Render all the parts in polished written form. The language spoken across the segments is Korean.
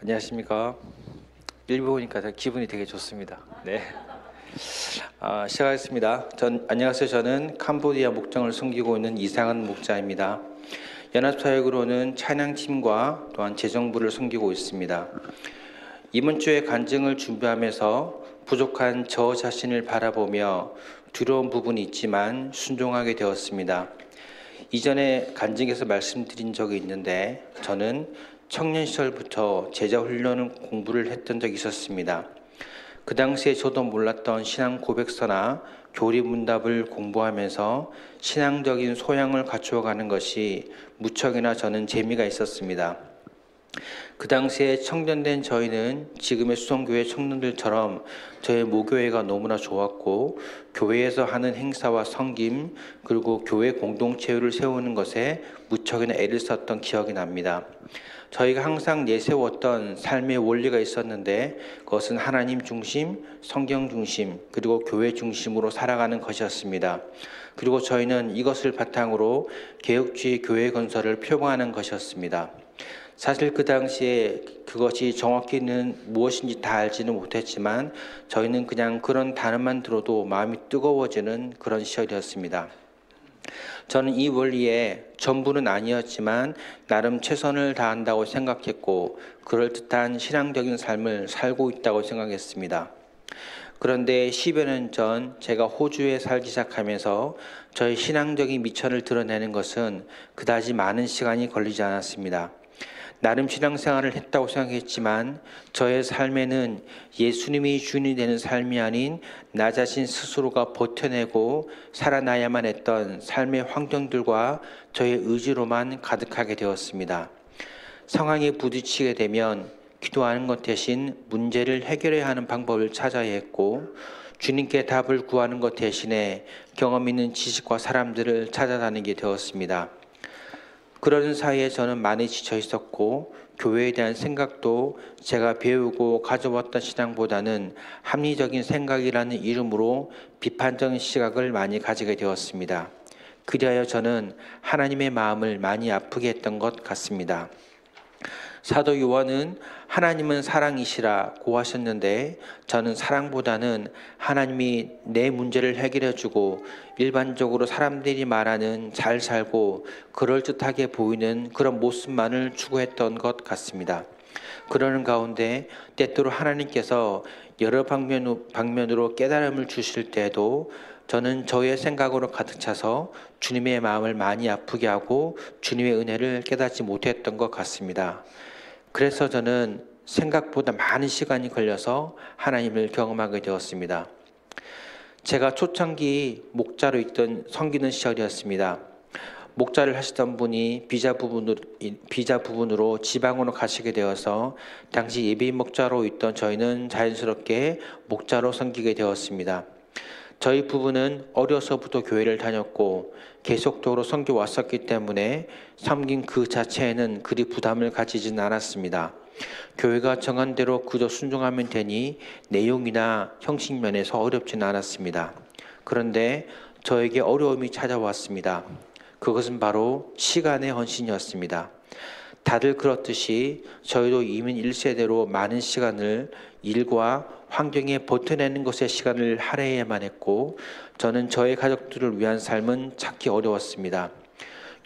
안녕하십니까. 일부 보니까 기분이 되게 좋습니다. 네. 시작하겠습니다. 안녕하세요. 저는 캄보디아 목장을 섬기고 있는 이상은 목자입니다. 연합사역으로는 찬양팀과 또한 재정부를 섬기고 있습니다. 이번 주에 간증을 준비하면서 부족한 저 자신을 바라보며 두려운 부분이 있지만 순종하게 되었습니다. 이전에 간증에서 말씀드린 적이 있는데 저는 청년 시절부터 제자 훈련 공부를 했던 적이 있었습니다. 그 당시에 저도 몰랐던 신앙 고백서나 교리 문답을 공부하면서 신앙적인 소양을 갖추어가는 것이 무척이나 저는 재미가 있었습니다. 그 당시에 청년된 저희는 지금의 수성교회 청년들처럼 저의 모교회가 너무나 좋았고 교회에서 하는 행사와 섬김 그리고 교회 공동체를 세우는 것에 무척이나 애를 썼던 기억이 납니다. 저희가 항상 내세웠던 삶의 원리가 있었는데 그것은 하나님 중심, 성경 중심, 그리고 교회 중심으로 살아가는 것이었습니다. 그리고 저희는 이것을 바탕으로 개혁주의 교회 건설을 표방하는 것이었습니다. 사실 그 당시에 그것이 정확히는 무엇인지 다 알지는 못했지만 저희는 그냥 그런 단어만 들어도 마음이 뜨거워지는 그런 시절이었습니다. 저는 이 원리에 전부는 아니었지만 나름 최선을 다한다고 생각했고 그럴듯한 신앙적인 삶을 살고 있다고 생각했습니다. 그런데 10여 년 전 제가 호주에 살기 시작하면서 저의 신앙적인 미천을 드러내는 것은 그다지 많은 시간이 걸리지 않았습니다. 나름 신앙생활을 했다고 생각했지만 저의 삶에는 예수님이 주인이 되는 삶이 아닌 나 자신 스스로가 버텨내고 살아나야만 했던 삶의 환경들과 저의 의지로만 가득하게 되었습니다. 상황에 부딪히게 되면 기도하는 것 대신 문제를 해결해야 하는 방법을 찾아야 했고 주님께 답을 구하는 것 대신에 경험 있는 지식과 사람들을 찾아다니게 되었습니다. 그러는 사이에 저는 많이 지쳐 있었고 교회에 대한 생각도 제가 배우고 가져왔던 신앙보다는 합리적인 생각이라는 이름으로 비판적인 시각을 많이 가지게 되었습니다. 그리하여 저는 하나님의 마음을 많이 아프게 했던 것 같습니다. 사도 요한은 하나님은 사랑이시라고 하셨는데 저는 사랑보다는 하나님이 내 문제를 해결해 주고 일반적으로 사람들이 말하는 잘 살고 그럴듯하게 보이는 그런 모습만을 추구했던 것 같습니다. 그러는 가운데 때때로 하나님께서 여러 방면으로 깨달음을 주실 때에도 저는 저의 생각으로 가득 차서 주님의 마음을 많이 아프게 하고 주님의 은혜를 깨닫지 못했던 것 같습니다. 그래서 저는 생각보다 많은 시간이 걸려서 하나님을 경험하게 되었습니다. 제가 초창기 목자로 있던 섬기는 시절이었습니다. 목자를 하시던 분이 비자 부분으로 지방으로 가시게 되어서 당시 예비 목자로 있던 저희는 자연스럽게 목자로 섬기게 되었습니다. 저희 부부는 어려서부터 교회를 다녔고 계속적으로 섬겨 왔었기 때문에 섬긴 그 자체에는 그리 부담을 가지진 않았습니다. 교회가 정한 대로 그저 순종하면 되니 내용이나 형식 면에서 어렵지는 않았습니다. 그런데 저에게 어려움이 찾아왔습니다. 그것은 바로 시간의 헌신이었습니다. 다들 그렇듯이 저희도 이민 1세대로 많은 시간을 일과 환경에 버텨내는 것에 시간을 할애해야만 했고 저는 저의 가족들을 위한 삶은 찾기 어려웠습니다.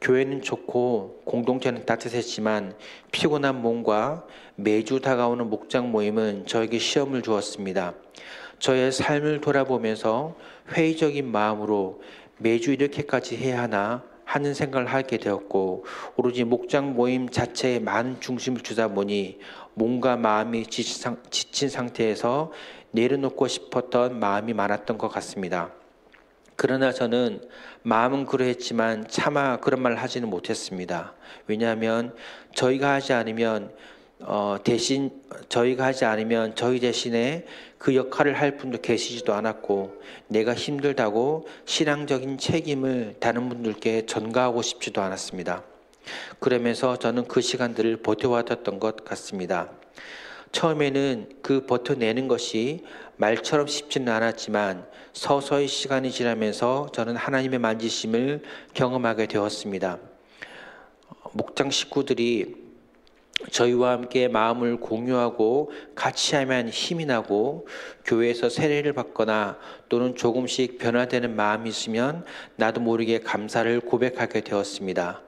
교회는 좋고 공동체는 따뜻했지만 피곤한 몸과 매주 다가오는 목장 모임은 저에게 시험을 주었습니다. 저의 삶을 돌아보면서 회의적인 마음으로 매주 이렇게까지 해야 하나 하는 생각을 하게 되었고 오로지 목장 모임 자체에 많은 중심을 주다 보니 몸과 마음이 지친 상태에서 내려놓고 싶었던 마음이 많았던 것 같습니다. 그러나 저는 마음은 그러했지만 차마 그런 말을 하지는 못했습니다. 왜냐하면 저희가 하지 않으면 저희 대신에 그 역할을 할 분도 계시지도 않았고 내가 힘들다고 신앙적인 책임을 다른 분들께 전가하고 싶지도 않았습니다. 그러면서 저는 그 시간들을 버텨왔던 것 같습니다. 처음에는 그 버텨내는 것이 말처럼 쉽지는 않았지만 서서히 시간이 지나면서 저는 하나님의 만지심을 경험하게 되었습니다. 목장 식구들이 저희와 함께 마음을 공유하고 같이 하면 힘이 나고, 교회에서 세례를 받거나 또는 조금씩 변화되는 마음이 있으면 나도 모르게 감사를 고백하게 되었습니다.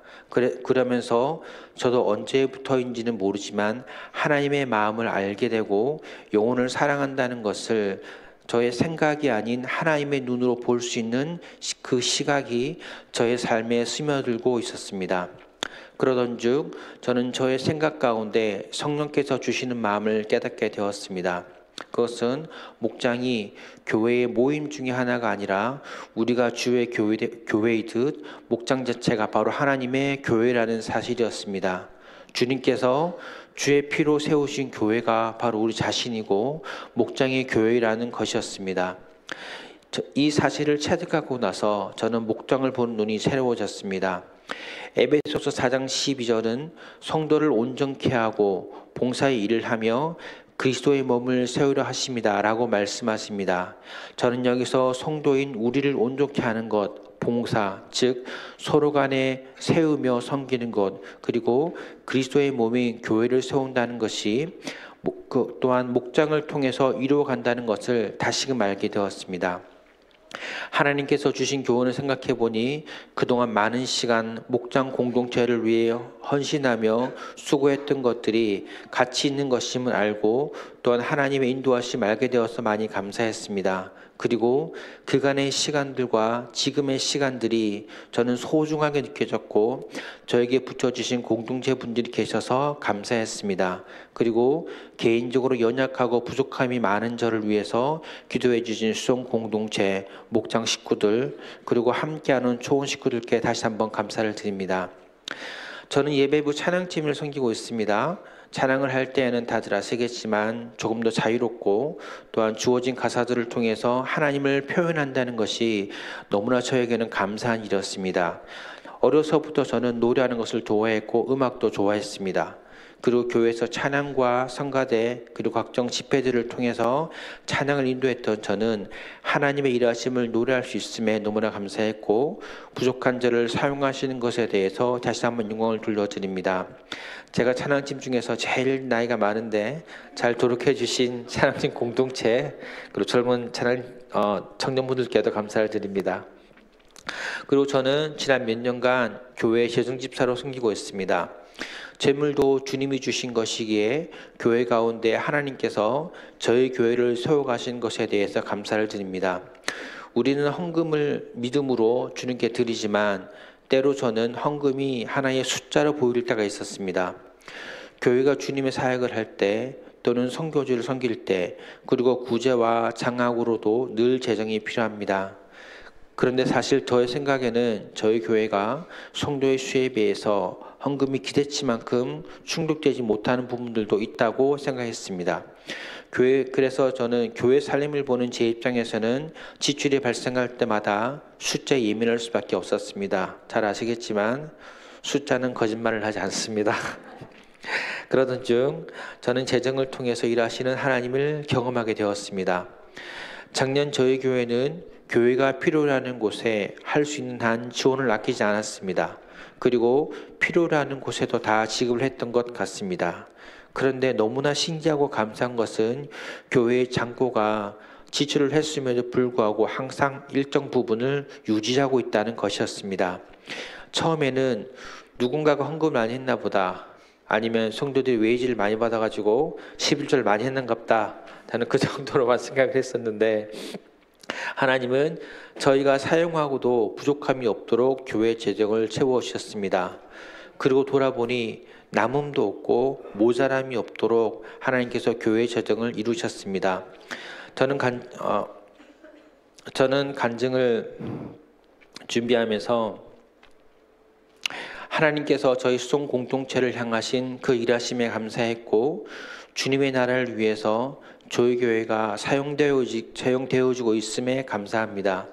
그러면서 저도 언제부터인지는 모르지만 하나님의 마음을 알게 되고 영혼을 사랑한다는 것을 저의 생각이 아닌 하나님의 눈으로 볼 수 있는 그 시각이 저의 삶에 스며들고 있었습니다. 그러던즉 저는 저의 생각 가운데 성령께서 주시는 마음을 깨닫게 되었습니다. 그것은 목장이 교회의 모임 중에 하나가 아니라 우리가 주의 교회이듯 목장 자체가 바로 하나님의 교회라는 사실이었습니다. 주님께서 주의 피로 세우신 교회가 바로 우리 자신이고 목장의 교회라는 것이었습니다. 이 사실을 체득하고 나서 저는 목장을 본 눈이 새로워졌습니다. 에베소서 4장 12절은 성도를 온전케 하고 봉사의 일을 하며 그리스도의 몸을 세우려 하십니다 라고 말씀하십니다. 저는 여기서 성도인 우리를 온전케 하는 것, 봉사, 즉 서로 간에 세우며 섬기는 것, 그리고 그리스도의 몸인 교회를 세운다는 것이 또한 목장을 통해서 이루어간다는 것을 다시금 알게 되었습니다. 하나님께서 주신 교훈을 생각해 보니 그동안 많은 시간 목장 공동체를 위해 헌신하며 수고했던 것들이 가치 있는 것임을 알고 또한 하나님의 인도하심을 알게 되어서 많이 감사했습니다. 그리고 그간의 시간들과 지금의 시간들이 저는 소중하게 느껴졌고 저에게 붙여주신 공동체 분들이 계셔서 감사했습니다. 그리고 개인적으로 연약하고 부족함이 많은 저를 위해서 기도해 주신 수송 공동체, 목장 식구들, 그리고 함께하는 초원 식구들께 다시 한번 감사를 드립니다. 저는 예배부 찬양팀을 섬기고 있습니다. 찬양을 할 때에는 다들 아시겠지만 조금 더 자유롭고 또한 주어진 가사들을 통해서 하나님을 표현한다는 것이 너무나 저에게는 감사한 일이었습니다. 어려서부터 저는 노래하는 것을 좋아했고 음악도 좋아했습니다. 그리고 교회에서 찬양과 성가대 그리고 각종 집회들을 통해서 찬양을 인도했던 저는 하나님의 일하심을 노래할 수 있음에 너무나 감사했고 부족한 저를 사용하시는 것에 대해서 다시 한번 영광을 돌려드립니다. 제가 찬양팀 중에서 제일 나이가 많은데 잘 도록해 주신 찬양팀 공동체 그리고 젊은 찬양 청년분들께도 감사를 드립니다. 그리고 저는 지난 몇 년간 교회 재정집사로 섬기고 있습니다. 재물도 주님이 주신 것이기에 교회 가운데 하나님께서 저희 교회를 세워가신 것에 대해서 감사를 드립니다. 우리는 헌금을 믿음으로 주님께 드리지만 때로 저는 헌금이 하나의 숫자로 보일 때가 있었습니다. 교회가 주님의 사역을 할 때 또는 선교지를 섬길 때 그리고 구제와 장학으로도 늘 재정이 필요합니다. 그런데 사실 저의 생각에는 저희 교회가 성도의 수에 비해서 헌금이 기대치만큼 충족되지 못하는 부분들도 있다고 생각했습니다. 그래서 저는 교회 살림을 보는 제 입장에서는 지출이 발생할 때마다 숫자에 예민할 수밖에 없었습니다. 잘 아시겠지만 숫자는 거짓말을 하지 않습니다. 그러던 중 저는 재정을 통해서 일하시는 하나님을 경험하게 되었습니다. 작년 저희 교회는 교회가 필요로 하는 곳에 할 수 있는 한 지원을 아끼지 않았습니다. 그리고 필요로 하는 곳에도 다 지급을 했던 것 같습니다. 그런데 너무나 신기하고 감사한 것은 교회의 창고가 지출을 했음에도 불구하고 항상 일정 부분을 유지하고 있다는 것이었습니다. 처음에는 누군가가 헌금을 많이 했나 보다, 아니면 성도들이 웨이지를 많이 받아가지고 11절 많이 했는가 보다, 저는 그 정도로만 생각을 했었는데 하나님은 저희가 사용하고도 부족함이 없도록 교회 재정을 채워주셨습니다. 그리고 돌아보니 남음도 없고 모자람이 없도록 하나님께서 교회 재정을 이루셨습니다. 저는 간증을 준비하면서 하나님께서 저희 수송 공동체를 향하신 그 일하심에 감사했고 주님의 나라를 위해서 저희 교회가 사용되어지고 있음에 감사합니다.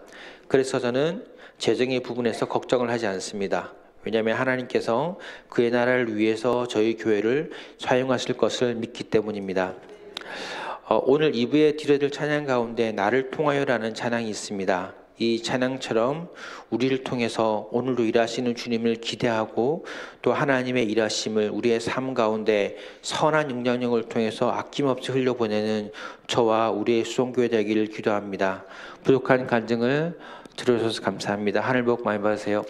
그래서 저는 재정의 부분에서 걱정을 하지 않습니다. 왜냐하면 하나님께서 그의 나라를 위해서 저희 교회를 사용하실 것을 믿기 때문입니다. 오늘 2부에 드려드릴 찬양 가운데 나를 통하여라는 찬양이 있습니다. 이 찬양처럼 우리를 통해서 오늘도 일하시는 주님을 기대하고 또 하나님의 일하심을 우리의 삶 가운데 선한 영향력을 통해서 아낌없이 흘려보내는 저와 우리의 수송교회 되기를 기도합니다. 부족한 간증을 들어주셔서 감사합니다. 하늘 복 많이 받으세요.